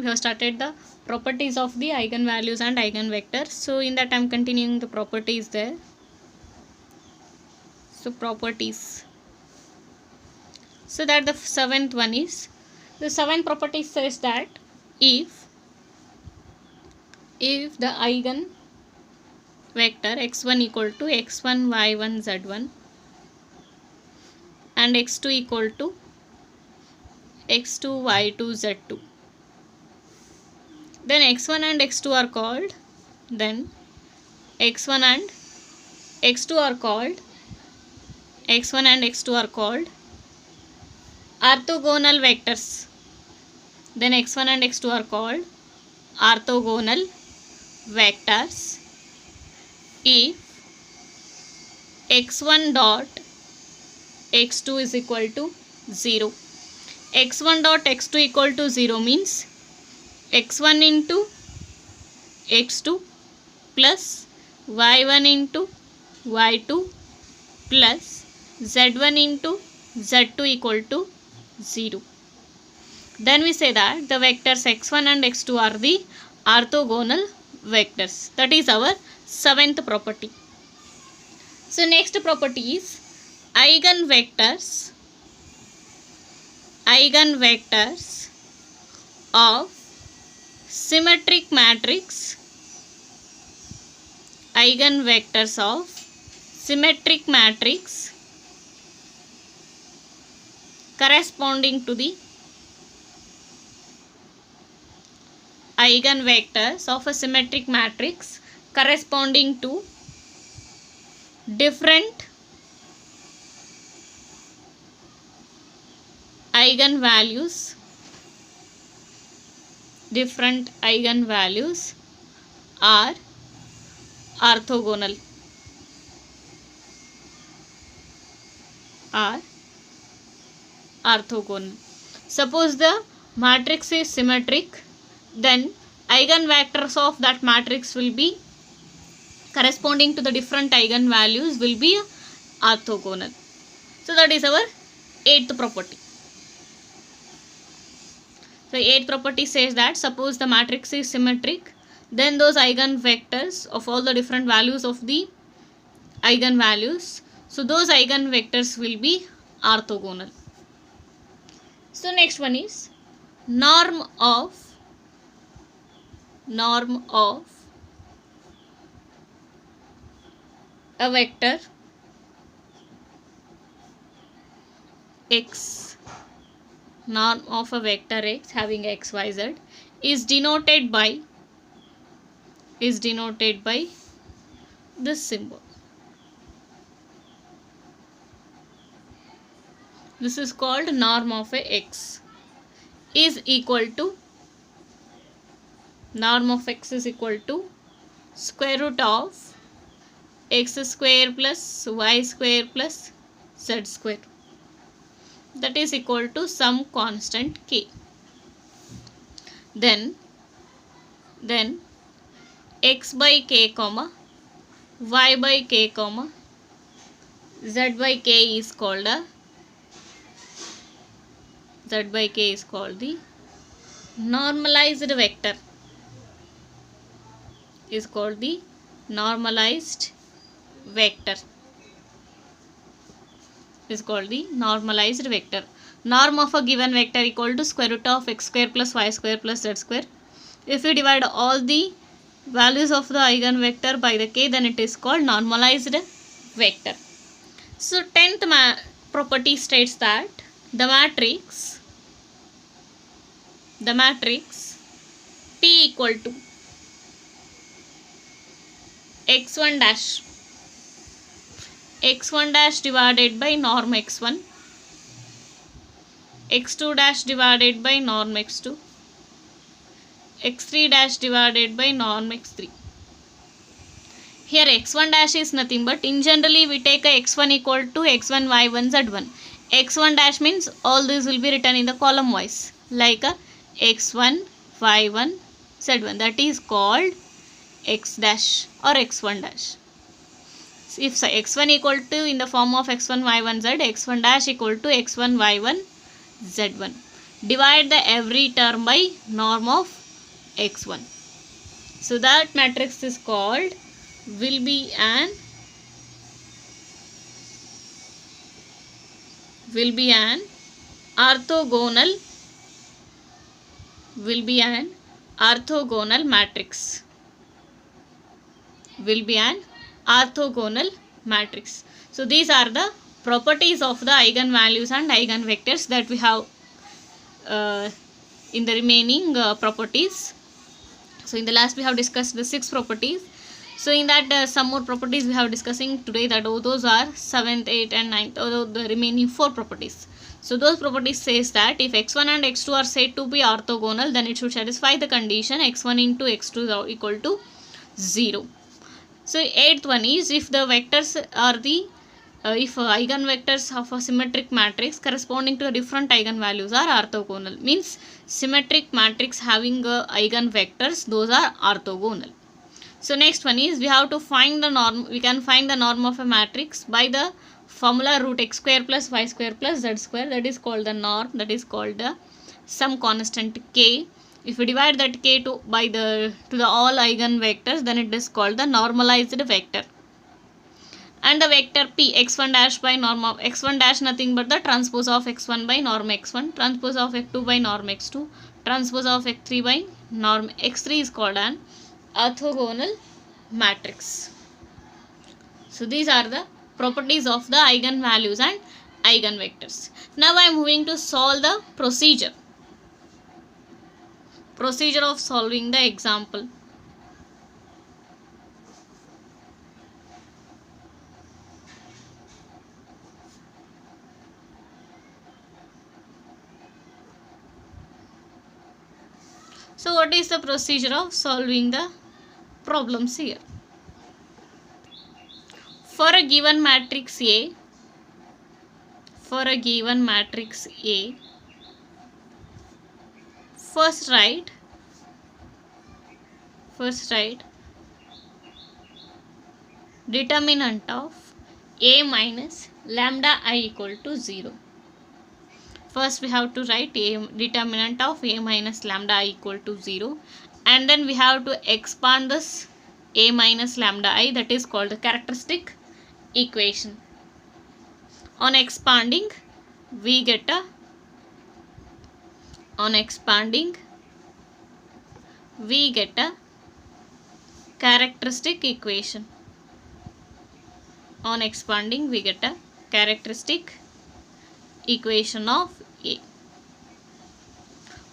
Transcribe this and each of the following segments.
we have started the properties of the eigenvalues and eigenvectors. So in that I am continuing the properties there. So properties. So that the seventh one is, the seventh property says that if the eigen vector x1 equal to x1 y1 z1 and x2 equal to x2 y2 z2, then x1 and x2 are called, then x1 and x2 are called, x1 and x2 are called orthogonal vectors. Then x1 and x2 are called orthogonal vectors if x1 dot x2 is equal to 0. x1 dot x2 equal to 0 means x1 into x2 plus y1 into y2 plus z1 into z2 equal to 0. Then we say that the vectors x1 and x2 are the orthogonal vectors. That is our seventh property. So next property is eigenvectors of symmetric matrix, eigenvectors of symmetric matrix corresponding to the eigenvectors of a symmetric matrix corresponding to different eigenvalues are orthogonal. Suppose the matrix is symmetric, then eigenvectors of that matrix will be corresponding to the different eigenvalues will be orthogonal. So that is our eighth property. So eighth property says that suppose the matrix is symmetric, then those eigenvectors of all the different values of the eigenvalues, so those eigenvectors will be orthogonal. So next one is norm of a vector x, norm of a vector x having x, y, z is denoted by this symbol. This is called norm of a x is equal to, norm of x is equal to square root of x square plus y square plus z square, that is equal to some constant k. Then x by k comma y by k comma z by k is called the normalized vector, is called the normalized vector, is called the normalized vector. Norm of a given vector equal to square root of x square plus y square plus z square. If we divide all the values of the eigenvector by the k, then it is called normalized vector. So 10th property states that the matrix P equal to x1 dash divided by norm x1, x2 dash divided by norm x2, x3 dash divided by norm x3. Here x1 dash is nothing but in generally we take a x1 equal to x1 y1 z1. x1 dash means all these will be written in the column wise like a x1 y1 z1, that is called x dash or x1 dash. If x1 equal to in the form of x1 y1 z, x1 dash equal to x1 y1 z1. divide the every term by norm of x1. So that matrix is called, will be an orthogonal, matrix, So these are the properties of the eigenvalues and eigenvectors that we have in the remaining properties. So in the last we have discussed the 6 properties. So in that some more properties we have discussing today, that those are 7th, 8th and 9th, the remaining 4 properties. So those properties says that if x1 and x2 are said to be orthogonal, then it should satisfy the condition x1 into x2 is equal to 0. So 8th one is, if the vectors are the if eigenvectors of a symmetric matrix corresponding to different eigenvalues are orthogonal, means symmetric matrix having eigenvectors, those are orthogonal. So next one is, we have to find the norm. We can find the norm of a matrix by the formula root x square plus y square plus z square, that is called the norm, that is called the some constant k. If we divide that k to the all eigenvectors, then it is called the normalized vector. And the vector p, x1 dash by norm of x1 dash, nothing but the transpose of x1 by norm x1, transpose of x2 by norm x2, transpose of x3 by norm x3 is called an orthogonal matrix. So these are the properties of the eigenvalues and eigenvectors. Now I am moving to solve the procedure of solving the example. So what is the procedure of solving the problems here? For a given matrix A, first write determinant of A minus lambda I equal to 0. First we have to write determinant of A minus lambda I equal to 0, and then we have to expand this A minus lambda I, that is called the characteristic equation. On expanding we get a characteristic equation. On expanding we get a characteristic equation of A.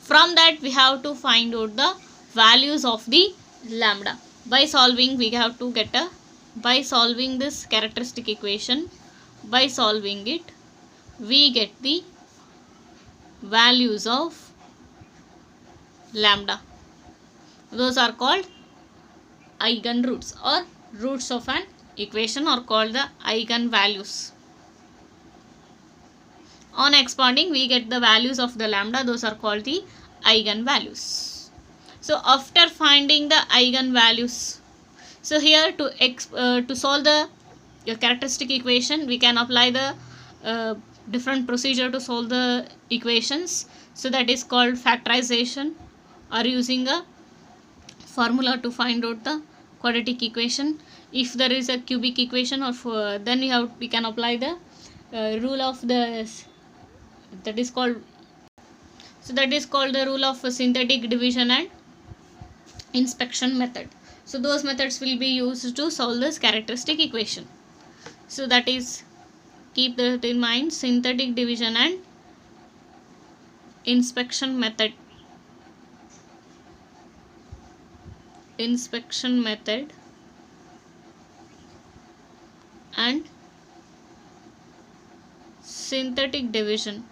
From that we have to find out the values of the lambda. By solving we have to get a, by solving this characteristic equation, by solving it we get the values of lambda. Those are called eigenroots, or roots of an equation are called the eigenvalues. On expanding we get the values of the lambda, those are called the eigenvalues. So after finding the eigenvalues, so here to solve the characteristic equation we can apply the different procedure to solve the equations. So that is called factorization, or using a formula to find out the quadratic equation. If there is a cubic equation, or then we can apply the rule of the, that is called the rule of synthetic division and inspection method. So those methods will be used to solve this characteristic equation. So that is, keep that in mind, synthetic division and inspection method. And synthetic division.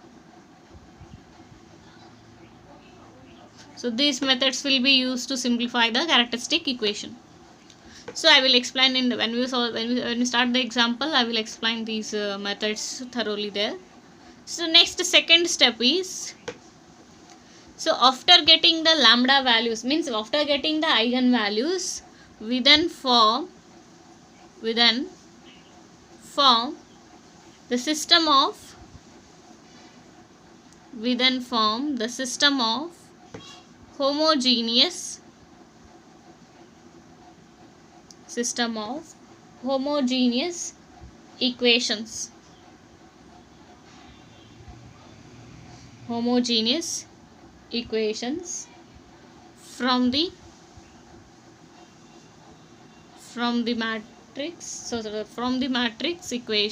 So these methods will be used to simplify the characteristic equation. So I will explain in the, when we start the example, I will explain these methods thoroughly there. So next, second step is, so after getting the lambda values, means after getting the eigenvalues, we then form the system of we then form the system of homogeneous equations. Homogeneous equations from the matrix. So from the matrix equation,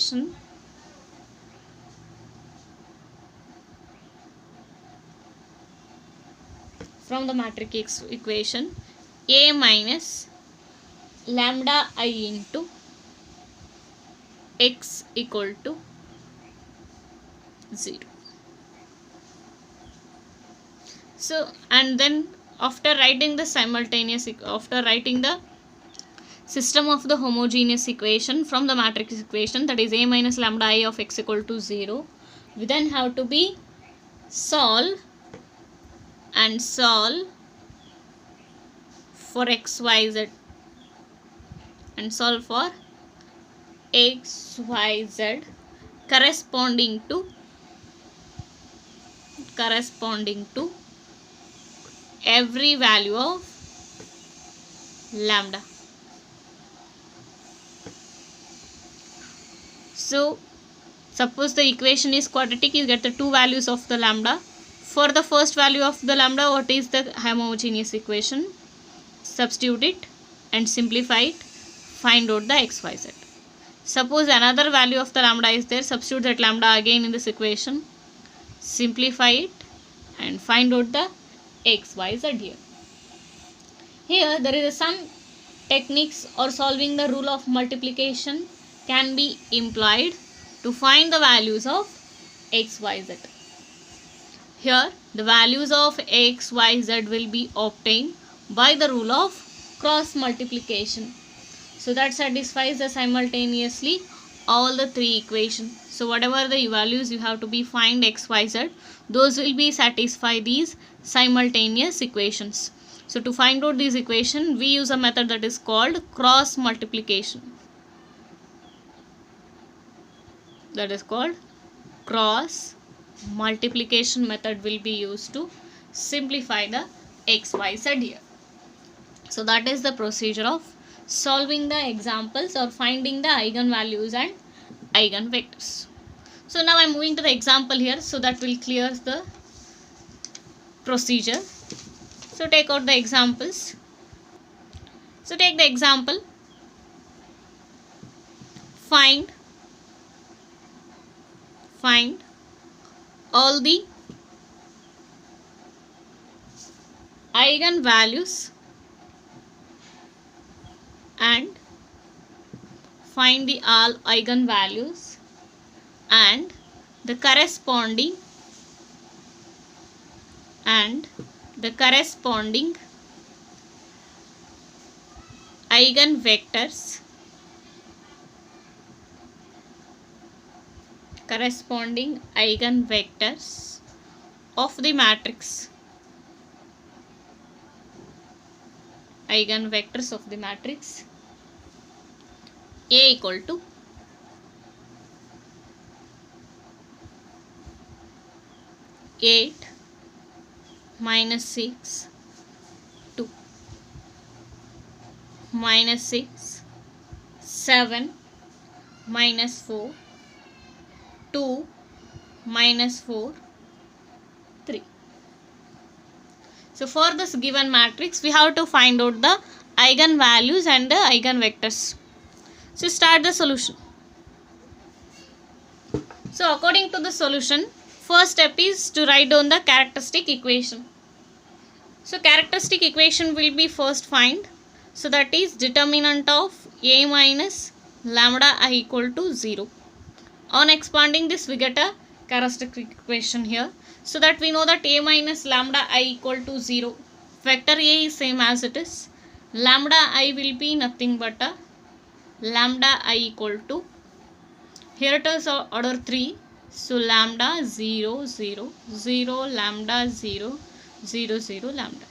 A minus lambda I into x equal to 0. So, and then after writing the system of the homogeneous equation from the matrix equation, that is A minus lambda I of x equal to 0, we then have to be solve for x, y, z, and solve for x, y, z corresponding to every value of lambda. So suppose the equation is quadratic, you get the two values of the lambda. For the first value of the lambda, what is the homogeneous equation? Substitute it and simplify it, find out the x, y, z. Suppose another value of the lambda is there, substitute that lambda again in this equation, simplify it and find out the x, y, z here. Here there is some techniques or solving the rule of multiplication can be employed to find the values of x, y, z. Here the values of x, y, z will be obtained by the rule of cross multiplication. So that satisfies the simultaneously all the three equations. So whatever the values you have to be find x, y, z, those will be satisfy these simultaneous equations. So to find out this equation, we use a method that is called cross multiplication. That is called cross multiplication method will be used to simplify the x, y, z here. So that is the procedure of solving the examples or finding the eigenvalues and eigenvectors. So now I am moving to the example here, so that will clear the procedure. So take out the examples. So take the example, find all the eigenvalues and find the all eigenvalues and the corresponding eigenvectors of the matrix. Eigenvectors of the matrix A equal to 8 minus 6 2 minus 6 7 minus 4 2 minus 4 3. So for this given matrix, we have to find out the eigenvalues and the eigenvectors. So start the solution. So according to the solution, first step is to write down the characteristic equation. So characteristic equation will be first find. So that is determinant of A minus lambda I equal to 0. On expanding this, we get a characteristic equation here. So that we know that A minus lambda I equal to 0. Vector A is same as it is. Lambda I will be nothing but a lambda I equal to, here it is order 3. So lambda 0 0 0 lambda 0 0 0 lambda.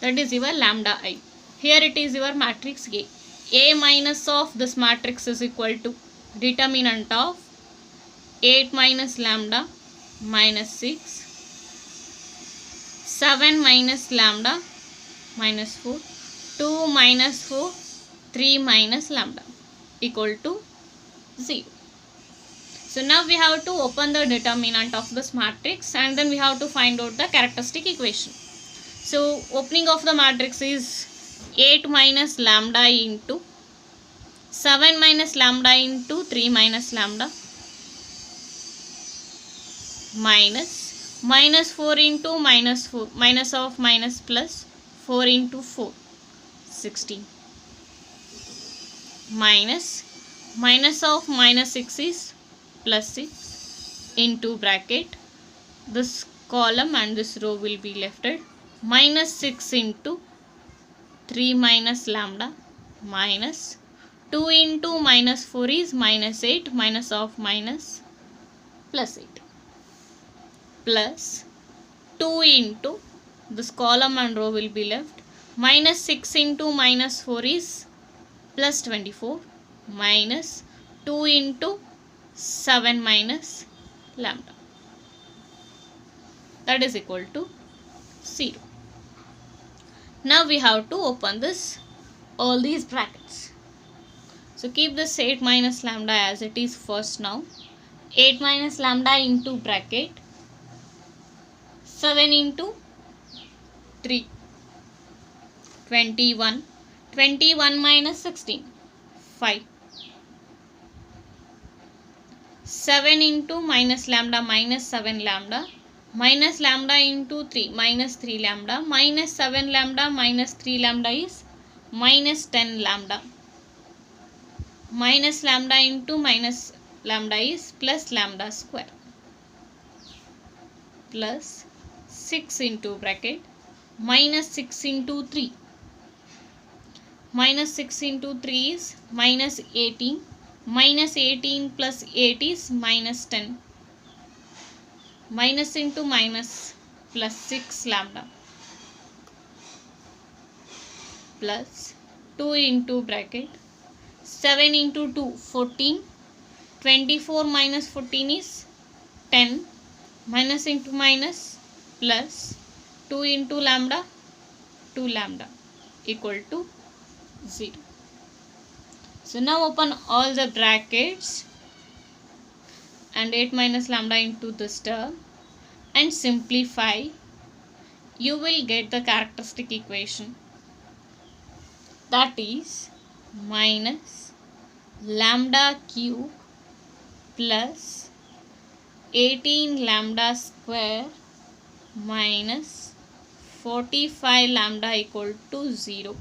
That is your lambda I. Here it is your matrix A. A minus of this matrix is equal to determinant of 8 minus lambda minus 6, 7 minus lambda minus 4, 2 minus 4, 3 minus lambda equal to 0. So now we have to open the determinant of this matrix and then we have to find out the characteristic equation. So opening of the matrix is 8 minus lambda into 7 minus lambda into 3 minus lambda minus 4 into minus 4, minus of minus plus 4 into 4, 16, minus of minus 6 is plus 6 into bracket, this column and this row will be lefted, minus 6 into 3 minus lambda minus 2 into minus 4 is minus 8, minus of minus plus 8, plus 2 into this column and row will be left, minus 6 into minus 4 is plus 24, minus 2 into 7 minus lambda, that is equal to 0. Now we have to open this all these brackets. So keep this 8 minus lambda as it is first now. 8 minus lambda into bracket 7 into 3, 21, 21 minus 16, 5, 7 into minus lambda minus 7 lambda, minus lambda into 3 minus 3 lambda, minus 7 lambda minus 3 lambda is minus 10 lambda, minus lambda into minus lambda is plus lambda square, plus 6 into bracket minus 6 into 3, minus 6 into 3 is minus 18, minus 18 plus 8 is minus 10, minus into minus plus 6 lambda, plus 2 into bracket 7 into 2, 14, 24 minus 14 is 10, minus into minus plus 2 into lambda, 2 lambda equal to 0. So now open all the brackets and 8 minus lambda into this term and simplify. You will get the characteristic equation, that is minus lambda cube plus 18 lambda square minus 45 lambda equal to 0.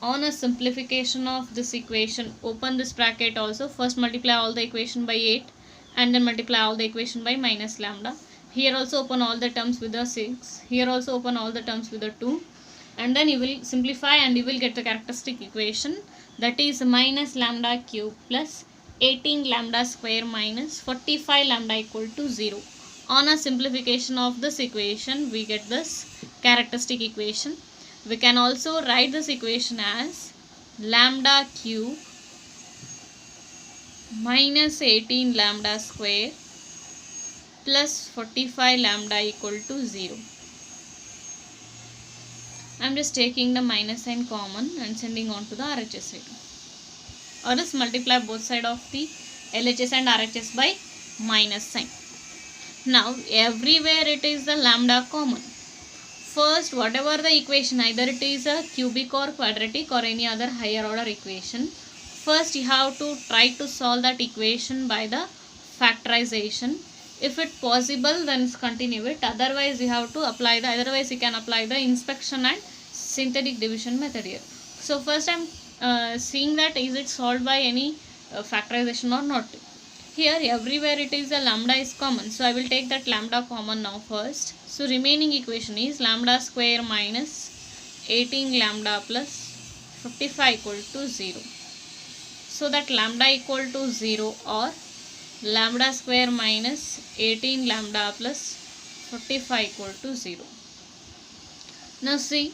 On a simplification of this equation, open this bracket also. First multiply all the equation by 8 and then multiply all the equation by minus lambda. Here also open all the terms with the 6. Here also open all the terms with the 2. And then you will simplify and you will get the characteristic equation, that is minus lambda cube plus 18 lambda square minus 45 lambda equal to 0. On a simplification of this equation, we get this characteristic equation. We can also write this equation as lambda cube minus 18 lambda square plus 45 lambda equal to 0. I am just taking the minus sign common and sending on to the RHS side. Or just multiply both sides of the LHS and RHS by minus sign. Now everywhere it is the lambda common. First, whatever the equation, either it is a cubic or quadratic or any other higher order equation, first you have to try to solve that equation by the factorization. If it possible, then continue it. Otherwise, you have to apply the, otherwise you can apply the inspection and synthetic division method here. So first I am seeing that is it solved by any factorization or not. Here everywhere it is a lambda is common. So I will take that lambda common now first. So remaining equation is lambda square minus 18 lambda plus 55 equal to 0. So that lambda equal to 0 or lambda square minus 18 lambda plus 45 equal to 0. Now see,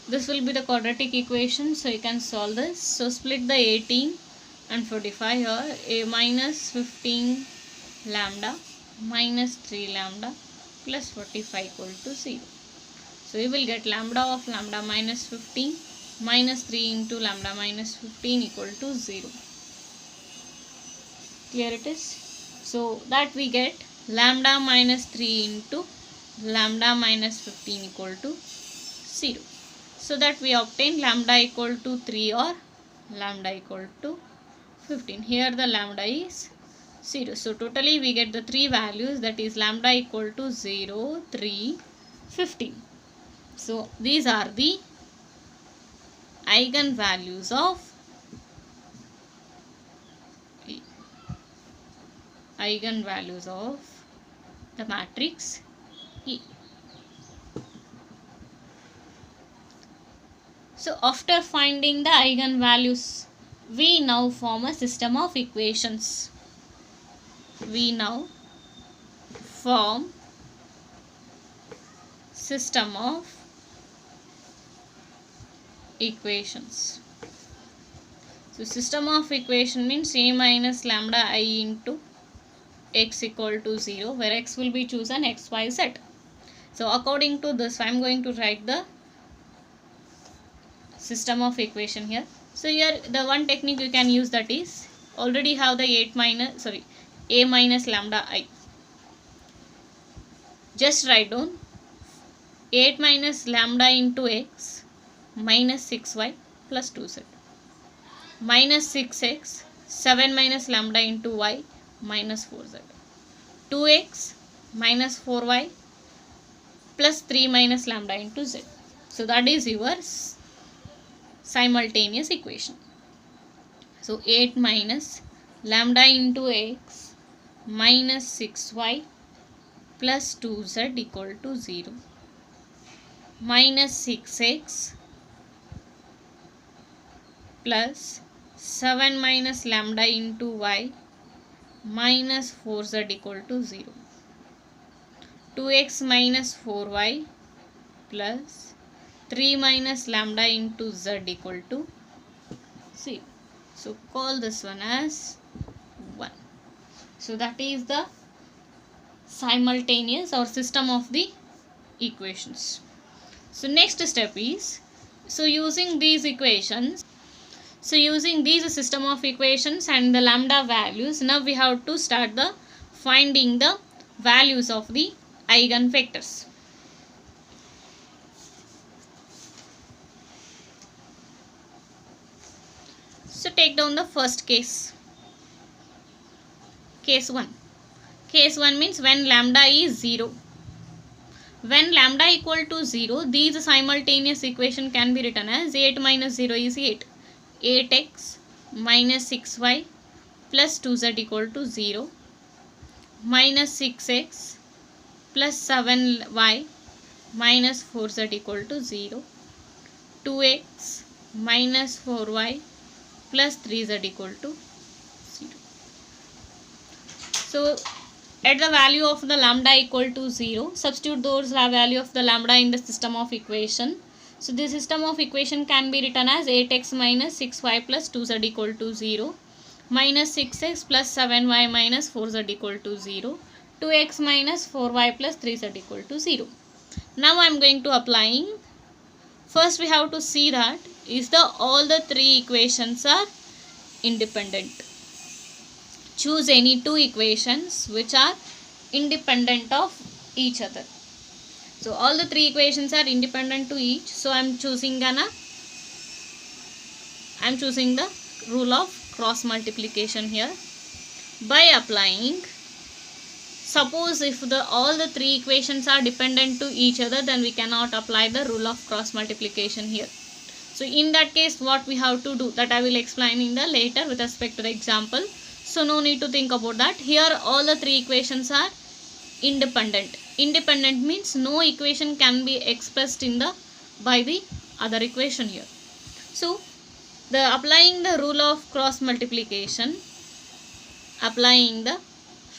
this will be the quadratic equation. So you can solve this. So split the 18 and 45 here. A minus 15 lambda minus 3 lambda plus 45 equal to 0. So we will get lambda of lambda minus 15 minus 3 into lambda minus 15 equal to 0. Here it is. So that we get lambda minus 3 into lambda minus 15 equal to 0. So that we obtain lambda equal to 3 or lambda equal to 15. Here the lambda is 0. So totally we get the three values, that is lambda equal to 0, 3, 15. So these are the eigenvalues of the matrix E. So after finding the eigenvalues, we now form a system of equations. We now form system of equations. So system of equation means A minus lambda I into x equal to 0, where x will be chosen x, y, z. So according to this, I am going to write the system of equation here. So here the one technique you can use, that is already have the A minus lambda I. Just write down 8 minus lambda into x minus 6y plus 2z minus 6x, 7 minus lambda into y minus 4z, 2x minus 4y plus 3 minus lambda into z. So that is your simultaneous equation. So 8 minus lambda into x minus 6y plus 2z equal to 0 minus 6x plus 7 minus lambda into y minus 4z equal to 0. 2x minus 4y plus 3 minus lambda into z equal to 0. So call this one as 1. So that is the simultaneous or system of the equations. So next step is, using these system of equations and the lambda values, now we have to start the finding the values of the eigenvectors. So take down the first case. Case 1. Case 1 means when lambda is 0. When lambda equal to 0, these simultaneous equation can be written as 8 minus 0 is 8. 8x minus 6y plus 2z equal to 0 minus 6x plus 7y minus 4z equal to 0. 2x minus 4y plus 3z equal to 0. So at the value of the lambda equal to 0, substitute those value of the lambda in the system of equation. So the system of equation can be written as 8x minus 6y plus 2z equal to 0 minus 6x plus 7y minus 4z equal to 0, 2x minus 4y plus 3z equal to 0. Now I am going to applying. First we have to see that all the three equations are independent. Choose any two equations which are independent of each other. So all the three equations are independent to each. So I am choosing the rule of cross multiplication here. By applying, suppose if all the three equations are dependent to each other, then we cannot apply the rule of cross multiplication here. So in that case, what we have to do, that I will explain in the later with respect to the example. So no need to think about that. Here all the three equations are independent. Independent means no equation can be expressed by the other equation here. So applying the rule of cross multiplication, applying the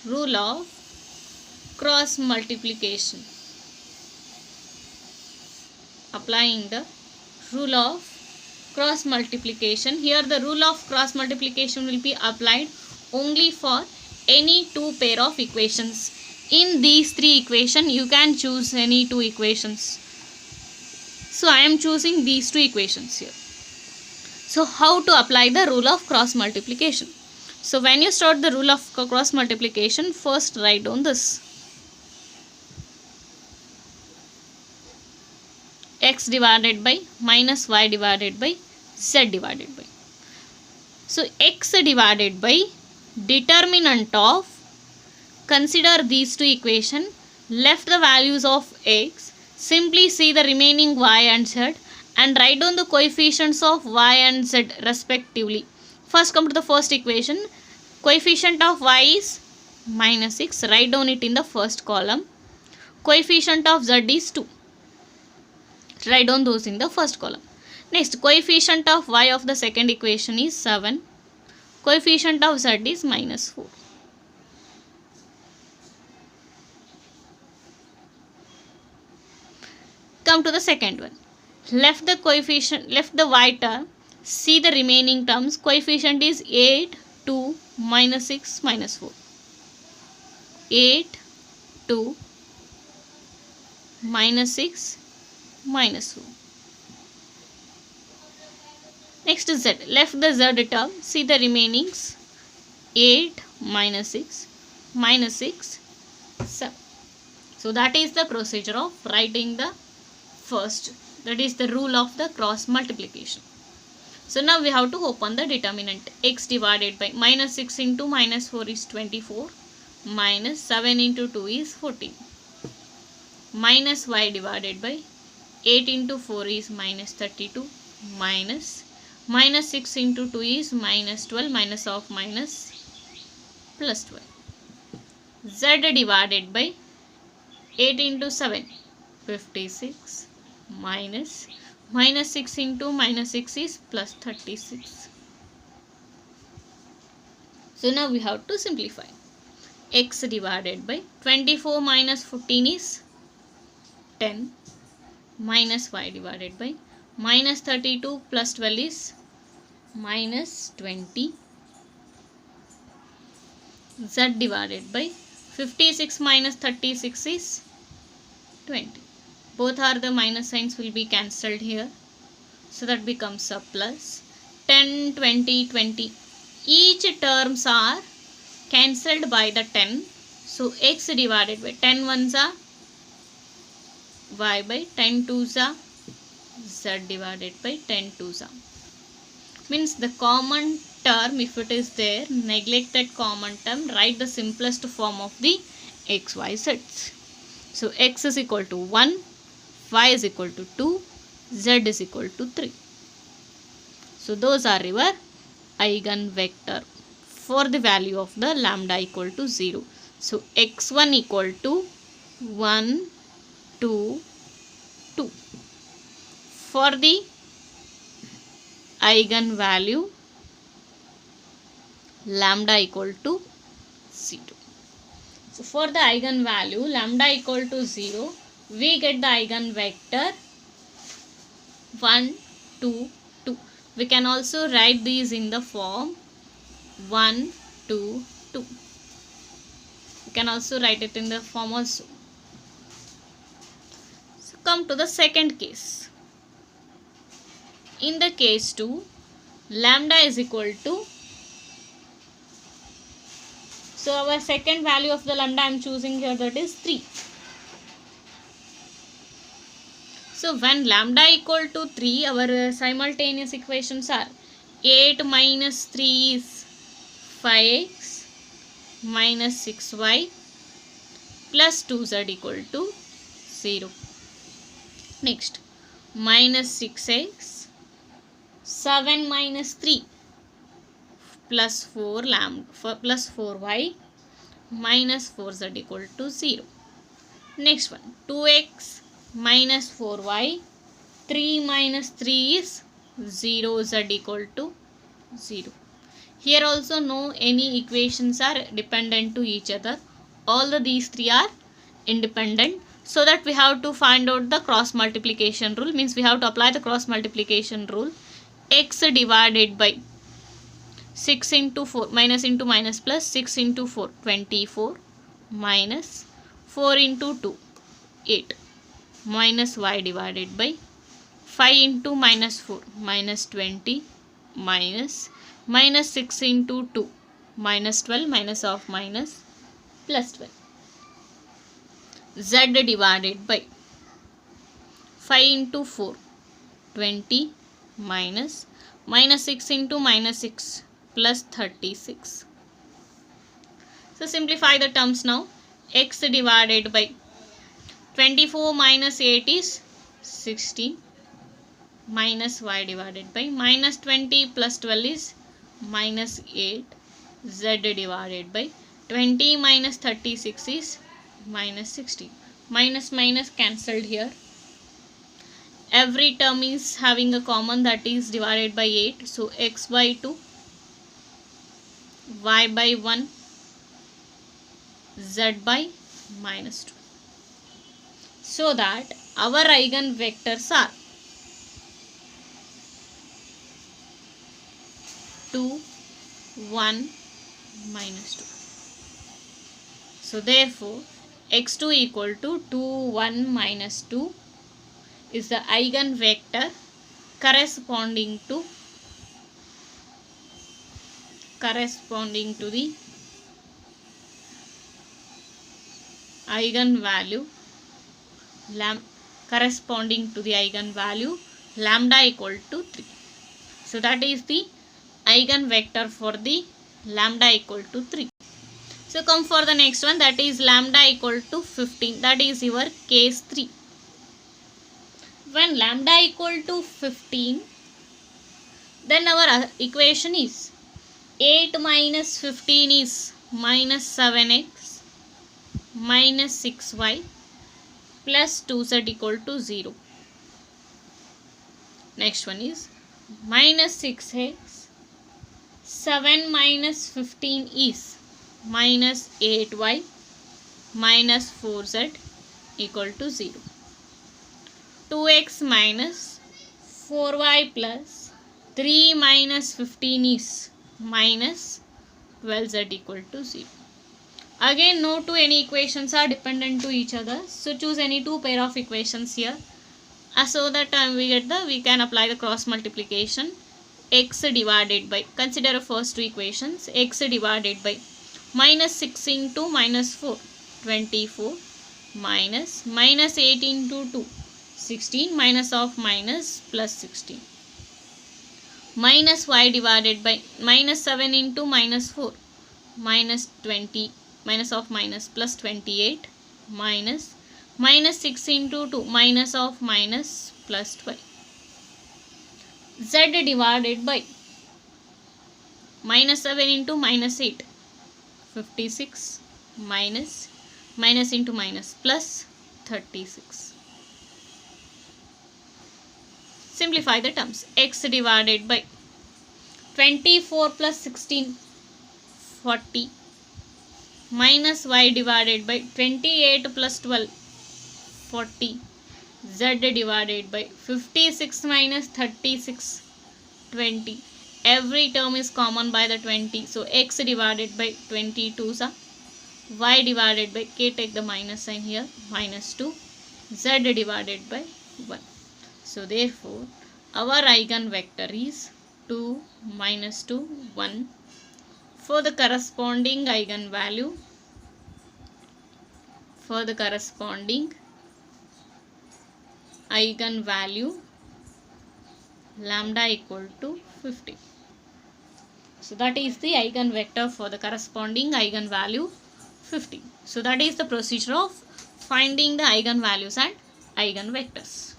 rule of cross multiplication, applying the rule of cross multiplication. Here the rule of cross multiplication will be applied only for any two pair of equations. In these three equations, you can choose any two equations. So I am choosing these two equations here. So how to apply the rule of cross multiplication? So when you start the rule of cross multiplication, first write down this. X divided by minus y divided by z divided by. So x divided by determinant of, consider these two equations, left the values of x, simply see the remaining y and z and write down the coefficients of y and z respectively. First come to the first equation. Coefficient of y is minus 6. Write down it in the first column. Coefficient of z is 2. Write down those in the first column. Next, coefficient of y of the second equation is 7. Coefficient of z is minus 4. Come to the second one. Left the y term. See the remaining terms. Coefficient is 8, 2, minus 6, minus 4. 8, 2, minus 6, minus 4. Next is z. Left the z term. See the remainings. 8, minus 6, minus 6, 7. So that is the procedure of writing the first. That is the rule of the cross multiplication. So now we have to open the determinant. X divided by minus 6 into minus 4 is 24. Minus 7 into 2 is 14. Minus y divided by 8 into 4 is minus 32. Minus 6 into 2 is minus 12. Minus of minus plus 12. Z divided by 8 into 7, 56. Minus 6 into minus 6 is plus 36. So now we have to simplify. X divided by 24 minus 14 is 10. Minus y divided by minus 32 plus 12 is minus 20. Z divided by 56 minus 36 is 20. Both are the minus signs will be cancelled here. So that becomes a plus. 10, 20, 20. Each terms are cancelled by the 10. So x divided by 10 ones are y by 10 twos are z divided by 10 twos are. Means the common term, if it is there, neglect that common term. Write the simplest form of the x, y, z. So x is equal to 1. Y is equal to 2, Z is equal to 3. So those are your eigenvector for the value of the lambda equal to 0. So x1 equal to 1, 2, 2. For the eigenvalue lambda equal to 0. So for the eigenvalue lambda equal to 0, we get the eigenvector 1, 2, 2. We can also write these in the form 1, 2, 2. We can also write it in the form also. So come to the second case. In the case 2, lambda is equal to, so our second value of the lambda I am choosing here, that is 3. So when lambda equal to 3, our simultaneous equations are 8 minus 3 is 5x minus 6y plus 2z equal to 0. Next, minus 6x, 7 minus 3 plus 4 plus 4y minus 4z equal to 0. Next one, 2x minus 4y, 3 minus 3 is 0, z equal to 0. Here also no any equations are dependent to each other. All these three are independent. So that we have to find out the cross multiplication rule. Means we have to apply the cross multiplication rule. X divided by, 6 into 4, minus into minus plus, 6 into 4, 24, minus 4 into 2, 8, minus y divided by 5 into minus 4, minus 20, minus 6 into 2, minus 12, minus of minus, plus 12. Z divided by 5 into 4, 20, minus 6 into minus 6, plus 36. So simplify the terms now. X divided by 24 minus 8 is 16, minus y divided by minus 20 plus 12 is minus 8. Z divided by 20 minus 36 is minus 16. Minus minus cancelled here. Every term is having a common, that is divided by 8. So x by 2, y by 1, z by minus 2. So that our eigenvectors are 2, 1, minus 2. So therefore x2 equal to 2, 1, minus 2 is the eigenvector corresponding to the eigenvalue lambda equal to 3. So that is the eigenvector for the lambda equal to 3. So come for the next one, that is lambda equal to 15. That is your case 3. When lambda equal to 15, then our equation is 8 minus 15 is minus 7x minus 6y plus 2z equal to 0. Next one is minus 6x, 7 minus 15 is minus 8y minus 4z equal to 0. 2x minus 4y plus 3 minus 15 is minus 12z equal to 0. Again, no two any equations are dependent to each other. So choose any two pair of equations here. So that we can apply the cross multiplication. X divided by, consider first two equations. X divided by minus 6 into minus 4, 24, minus 8 into 2, 16, minus of minus plus 16. Minus y divided by minus 7 into minus 4, minus 20, minus of minus plus 28, minus 6 into 2, minus of minus plus 12. Z divided by minus 7 into minus 8, 56, minus into minus plus 36. Simplify the terms. X divided by 24 plus 16, 40, minus y divided by 28 plus 12, 40, z divided by 56 minus 36, 20. Every term is common by the 20. So x divided by 22 is y divided by, k take the minus sign here, minus 2, z divided by 1. So therefore our eigenvector is 2, minus 2, 1. For the corresponding eigenvalue, lambda equal to 50. So that is the eigenvector for the corresponding eigenvalue 50. So that is the procedure of finding the eigenvalues and eigenvectors.